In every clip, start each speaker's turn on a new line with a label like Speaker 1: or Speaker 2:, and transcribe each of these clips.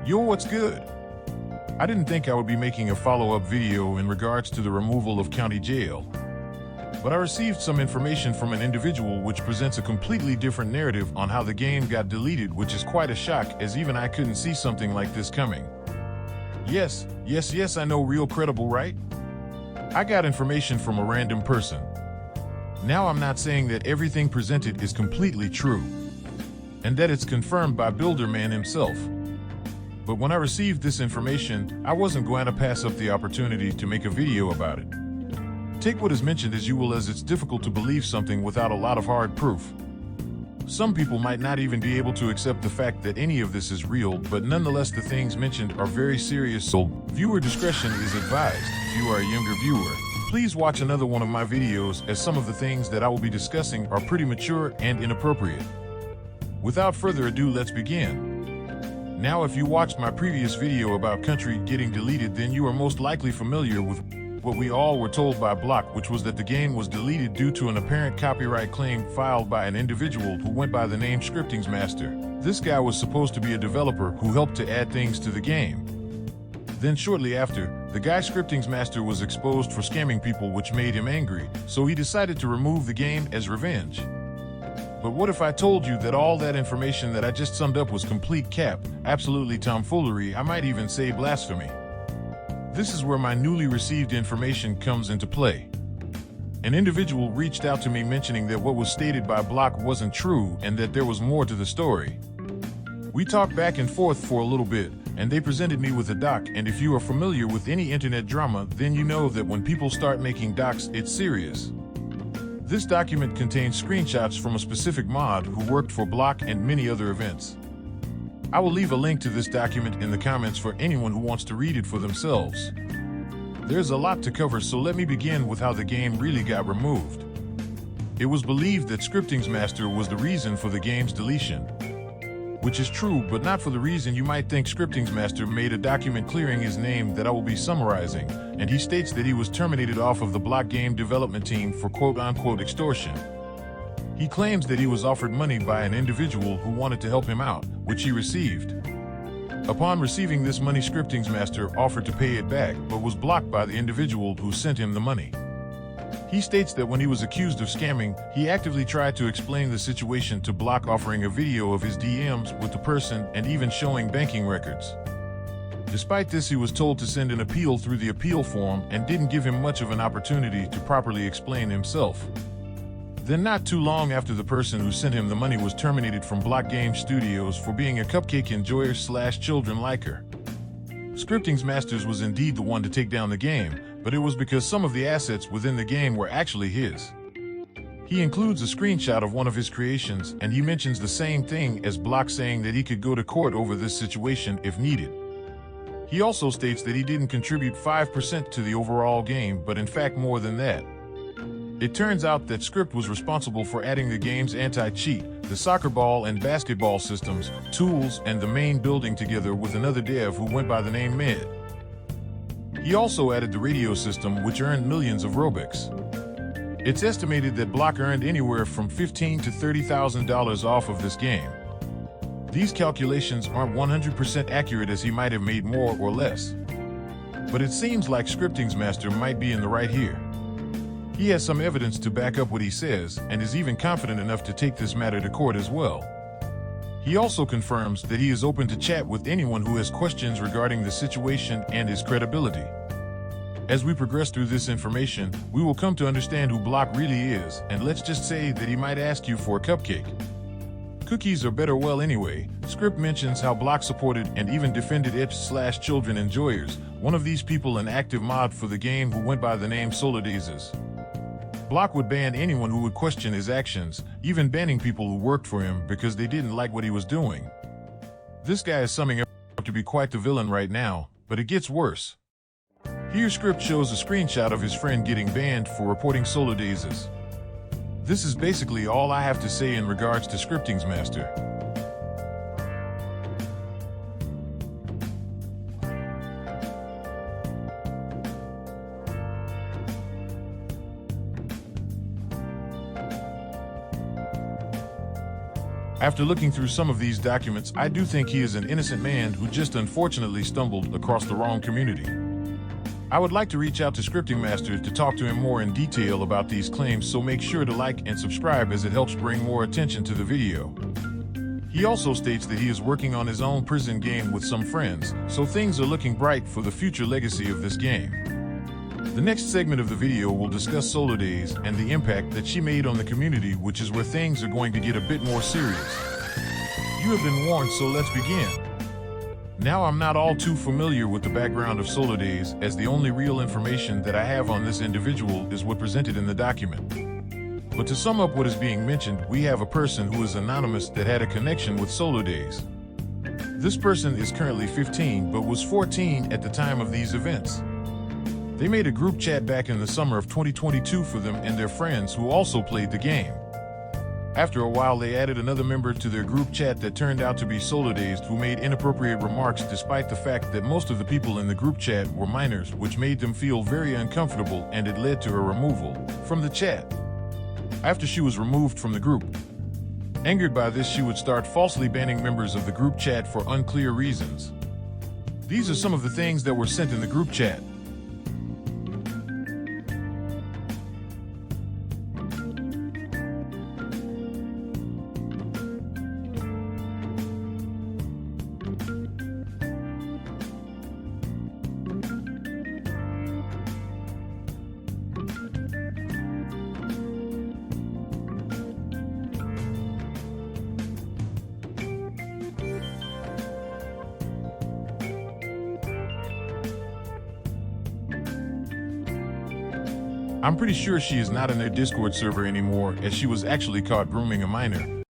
Speaker 1: Yo, what's good? I didn't think I would be making a follow-up video in regards to the removal of county jail, but I received some information from an individual which presents a completely different narrative on how the game got deleted, which is quite a shock, as even I couldn't see something like this coming. Yes, I know, real credible, right? I got information from a random person. Now, I'm not saying that everything presented is completely true, and that it's confirmed by Builderman himself. But when I received this information, I wasn't going to pass up the opportunity to make a video about it. Take what is mentioned as you will, as it's difficult to believe something without a lot of hard proof. Some people might not even be able to accept the fact that any of this is real, but nonetheless the things mentioned are very serious, so viewer discretion is advised. If you are a younger viewer, please watch another one of my videos, as some of the things that I will be discussing are pretty mature and inappropriate. Without further ado, let's begin. Now, if you watched my previous video about Country getting deleted, then you are most likely familiar with what we all were told by Block, which was that the game was deleted due to an apparent copyright claim filed by an individual who went by the name Scriptingsmaster. This guy was supposed to be a developer who helped to add things to the game. Then shortly after, the guy Scriptingsmaster was exposed for scamming people, which made him angry, so he decided to remove the game as revenge. But what if I told you that all that information that I just summed up was complete cap, absolutely tomfoolery, I might even say blasphemy? This is where my newly received information comes into play. An individual reached out to me mentioning that what was stated by Block wasn't true and that there was more to the story. We talked back and forth for a little bit, and they presented me with a doc, and if you are familiar with any internet drama, then you know that when people start making docs, it's serious. This document contains screenshots from a specific mod who worked for Block and many other events. I will leave a link to this document in the comments for anyone who wants to read it for themselves. There's a lot to cover, so let me begin with how the game really got removed. It was believed that Scriptingsmaster was the reason for the game's deletion, which is true, but not for the reason you might think. Scriptingsmaster made a document clearing his name that I will be summarizing, and he states that he was terminated off of the Block game development team for quote-unquote extortion. He claims that he was offered money by an individual who wanted to help him out, which he received. Upon receiving this money, Scriptingsmaster offered to pay it back, but was blocked by the individual who sent him the money. He states that when he was accused of scamming, he actively tried to explain the situation to Block, offering a video of his DMs with the person and even showing banking records. Despite this, he was told to send an appeal through the appeal form and didn't give him much of an opportunity to properly explain himself. Then not too long after, the person who sent him the money was terminated from Block Game Studios for being a cupcake enjoyer / children liker. Scriptingsmaster was indeed the one to take down the game, but it was because some of the assets within the game were actually his. He includes a screenshot of one of his creations, and he mentions the same thing as Block, saying that he could go to court over this situation if needed. He also states that he didn't contribute 5% to the overall game, but in fact more than that. It turns out that Script was responsible for adding the game's anti-cheat, the soccer ball and basketball systems, tools, and the main building together with another dev who went by the name Med. He also added the radio system, which earned millions of Robux. It's estimated that Block earned anywhere from $15,000 to $30,000 off of this game. These calculations aren't 100% accurate, as he might have made more or less. But it seems like Scriptingsmaster might be in the right here. He has some evidence to back up what he says, and is even confident enough to take this matter to court as well. He also confirms that he is open to chat with anyone who has questions regarding the situation and his credibility. As we progress through this information, we will come to understand who Block really is, and let's just say that he might ask you for a cupcake. Cookies are better. Well, anyway, Script mentions how Block supported and even defended it / children enjoyers, one of these people an active mod for the game who went by the name Solidazes. Block would ban anyone who would question his actions, even banning people who worked for him because they didn't like what he was doing. This guy is summing up to be quite the villain right now, but it gets worse. Here, Script shows a screenshot of his friend getting banned for reporting Solidazes. This is basically all I have to say in regards to Scriptingsmaster. After looking through some of these documents, I do think he is an innocent man who just unfortunately stumbled across the wrong community. I would like to reach out to Scripting Master to talk to him more in detail about these claims, so make sure to like and subscribe as it helps bring more attention to the video. He also states that he is working on his own prison game with some friends, so things are looking bright for the future legacy of this game. The next segment of the video will discuss Solo Days and the impact that she made on the community, which is where things are going to get a bit more serious. You have been warned, so let's begin. Now, I'm not all too familiar with the background of Solo Days, as the only real information that I have on this individual is what presented in the document. But to sum up what is being mentioned, we have a person who is anonymous that had a connection with Solo Days. This person is currently 15 but was 14 at the time of these events. They made a group chat back in the summer of 2022 for them and their friends who also played the game. After a while, they added another member to their group chat that turned out to be Solo Days, who made inappropriate remarks despite the fact that most of the people in the group chat were minors, which made them feel very uncomfortable, and it led to her removal from the chat. After she was removed from the group, angered by this, she would start falsely banning members of the group chat for unclear reasons. These are some of the things that were sent in the group chat. I'm pretty sure she is not in their Discord server anymore, as she was actually caught grooming a minor.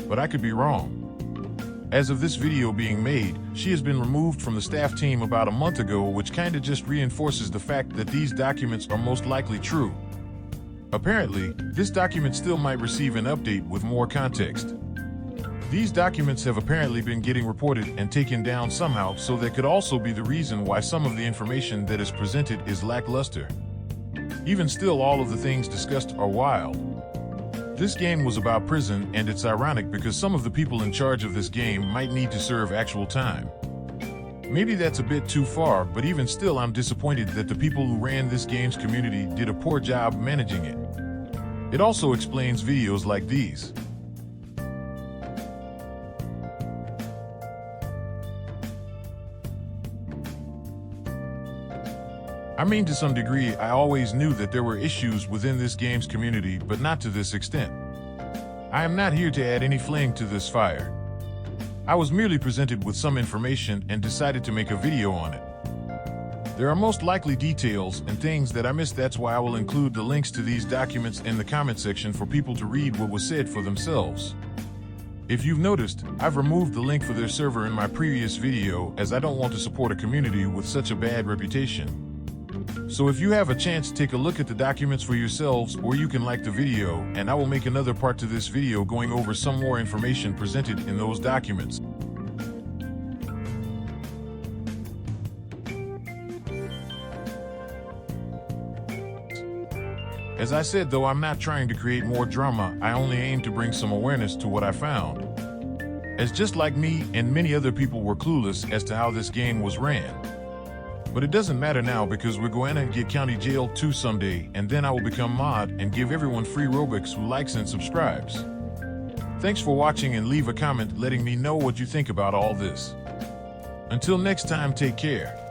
Speaker 1: But I could be wrong. As of this video being made, she has been removed from the staff team about a month ago, which kinda just reinforces the fact that these documents are most likely true. Apparently, this document still might receive an update with more context. These documents have apparently been getting reported and taken down somehow, so that could also be the reason why some of the information that is presented is lackluster. Even still, all of the things discussed are wild. This game was about prison, and it's ironic because some of the people in charge of this game might need to serve actual time. Maybe that's a bit too far, but even still, I'm disappointed that the people who ran this game's community did a poor job managing it. It also explains videos like these. I mean, to some degree, I always knew that there were issues within this game's community, but not to this extent. I am not here to add any flame to this fire. I was merely presented with some information and decided to make a video on it. There are most likely details and things that I missed. That's why I will include the links to these documents in the comment section for people to read what was said for themselves. If you've noticed, I've removed the link for their server in my previous video, as I don't want to support a community with such a bad reputation. So if you have a chance, take a look at the documents for yourselves, or you can like the video, and I will make another part to this video going over some more information presented in those documents. As I said, though, I'm not trying to create more drama. I only aim to bring some awareness to what I found. As just like me and many other people were clueless as to how this game was ran. But it doesn't matter now, because we're going to get County Jail 2 someday, and then I will become mod and give everyone free Robux who likes and subscribes. Thanks for watching, and leave a comment letting me know what you think about all this. Until next time, take care.